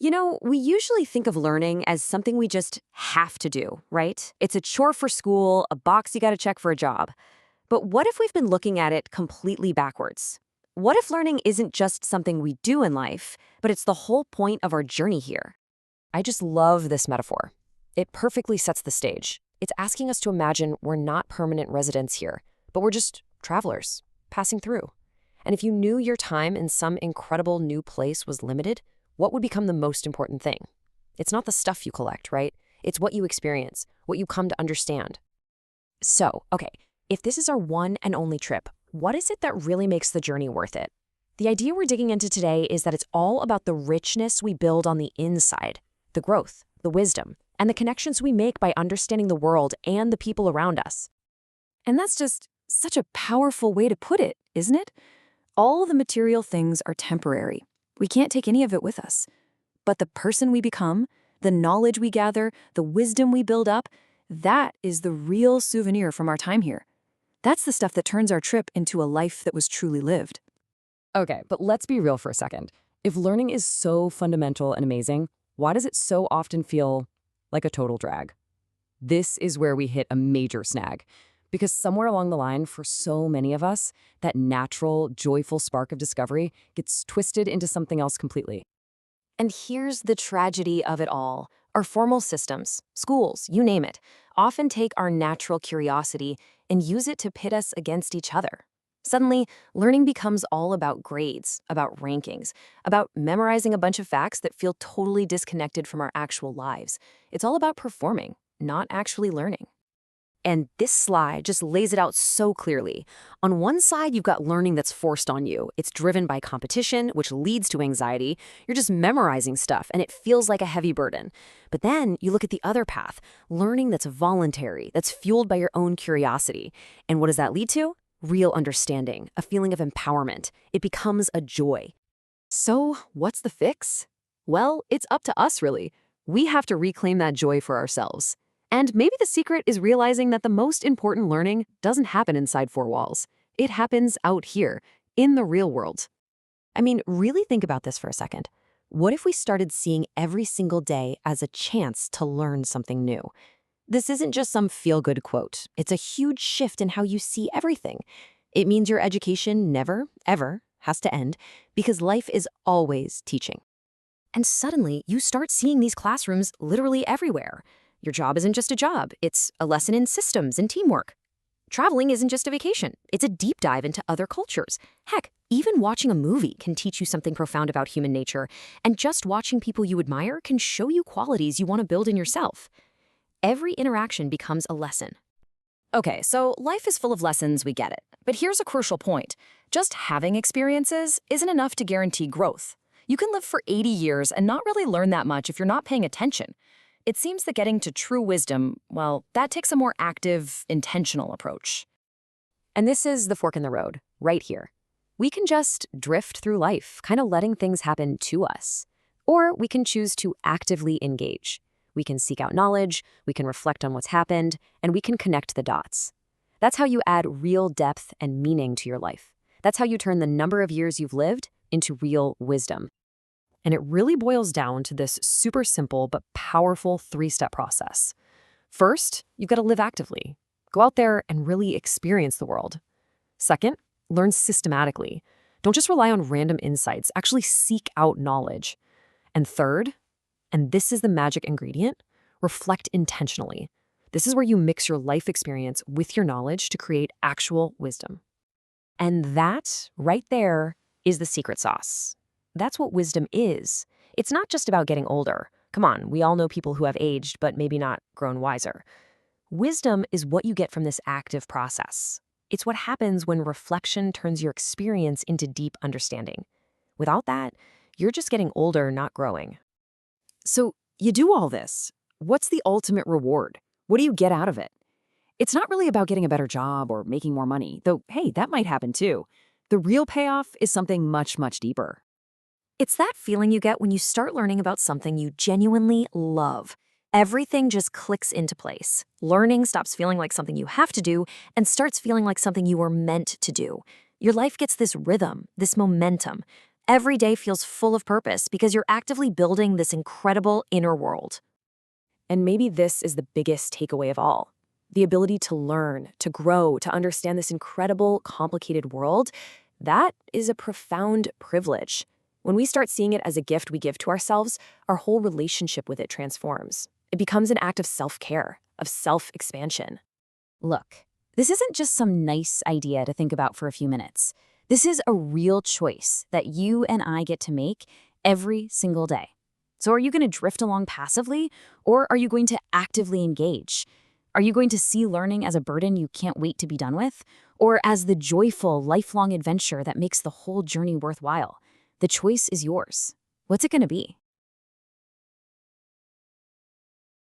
We usually think of learning as something we just have to do, right? It's a chore for school, a box you gotta check for a job. But what if we've been looking at it completely backwards? What if learning isn't just something we do in life, but it's the whole point of our journey here? I just love this metaphor. It perfectly sets the stage. It's asking us to imagine we're not permanent residents here, but we're just travelers, passing through. And if you knew your time in some incredible new place was limited, what would become the most important thing? It's not the stuff you collect, right? It's what you experience, what you come to understand. So, okay, if this is our one and only trip, what is it that really makes the journey worth it? The idea we're digging into today is that it's all about the richness we build on the inside, the growth, the wisdom, and the connections we make by understanding the world and the people around us. And that's just such a powerful way to put it, isn't it? All the material things are temporary. We can't take any of it with us. But the person we become, the knowledge we gather, the wisdom we build up, that is the real souvenir from our time here. That's the stuff that turns our trip into a life that was truly lived. Okay, but let's be real for a second. If learning is so fundamental and amazing, why does it so often feel like a total drag? This is where we hit a major snag. Because somewhere along the line, for so many of us, that natural, joyful spark of discovery gets twisted into something else completely. And here's the tragedy of it all. Our formal systems, schools, you name it, often take our natural curiosity and use it to pit us against each other. Suddenly, learning becomes all about grades, about rankings, about memorizing a bunch of facts that feel totally disconnected from our actual lives. It's all about performing, not actually learning. And this slide just lays it out so clearly. On one side, you've got learning that's forced on you. It's driven by competition, which leads to anxiety. You're just memorizing stuff, and it feels like a heavy burden. But then you look at the other path, learning that's voluntary, that's fueled by your own curiosity. And what does that lead to? Real understanding, a feeling of empowerment. It becomes a joy. So, what's the fix? Well, it's up to us, really. We have to reclaim that joy for ourselves. And maybe the secret is realizing that the most important learning doesn't happen inside four walls. It happens out here, in the real world. I mean, really think about this for a second. What if we started seeing every single day as a chance to learn something new? This isn't just some feel-good quote. It's a huge shift in how you see everything. It means your education never, ever has to end because life is always teaching. And suddenly, you start seeing these classrooms literally everywhere. Your job isn't just a job, it's a lesson in systems and teamwork. Traveling isn't just a vacation, it's a deep dive into other cultures. Heck, even watching a movie can teach you something profound about human nature, and just watching people you admire can show you qualities you want to build in yourself. Every interaction becomes a lesson. Okay, so life is full of lessons, we get it. But here's a crucial point. Just having experiences isn't enough to guarantee growth. You can live for 80 years and not really learn that much if you're not paying attention. It seems that getting to true wisdom, well, that takes a more active, intentional approach. And this is the fork in the road, right here. We can just drift through life, kind of letting things happen to us. Or we can choose to actively engage. We can seek out knowledge, we can reflect on what's happened, and we can connect the dots. That's how you add real depth and meaning to your life. That's how you turn the number of years you've lived into real wisdom. And it really boils down to this super simple but powerful three-step process. First, you've got to live actively. Go out there and really experience the world. Second, learn systematically. Don't just rely on random insights, actually seek out knowledge. And third, and this is the magic ingredient, reflect intentionally. This is where you mix your life experience with your knowledge to create actual wisdom. And that, right there, is the secret sauce. That's what wisdom is. It's not just about getting older. Come on, we all know people who have aged but maybe not grown wiser. Wisdom is what you get from this active process. It's what happens when reflection turns your experience into deep understanding. Without that, you're just getting older, not growing. So, you do all this. What's the ultimate reward? What do you get out of it? It's not really about getting a better job or making more money, though, hey, that might happen too. The real payoff is something much, much deeper. It's that feeling you get when you start learning about something you genuinely love. Everything just clicks into place. Learning stops feeling like something you have to do and starts feeling like something you were meant to do. Your life gets this rhythm, this momentum. Every day feels full of purpose because you're actively building this incredible inner world. And maybe this is the biggest takeaway of all. The ability to learn, to grow, to understand this incredible, complicated world, that is a profound privilege. When we start seeing it as a gift we give to ourselves, our whole relationship with it transforms. It becomes an act of self-care, of self-expansion. Look, this isn't just some nice idea to think about for a few minutes. This is a real choice that you and I get to make every single day. So are you going to drift along passively, or are you going to actively engage? Are you going to see learning as a burden you can't wait to be done with, or as the joyful, lifelong adventure that makes the whole journey worthwhile? The choice is yours. What's it going to be?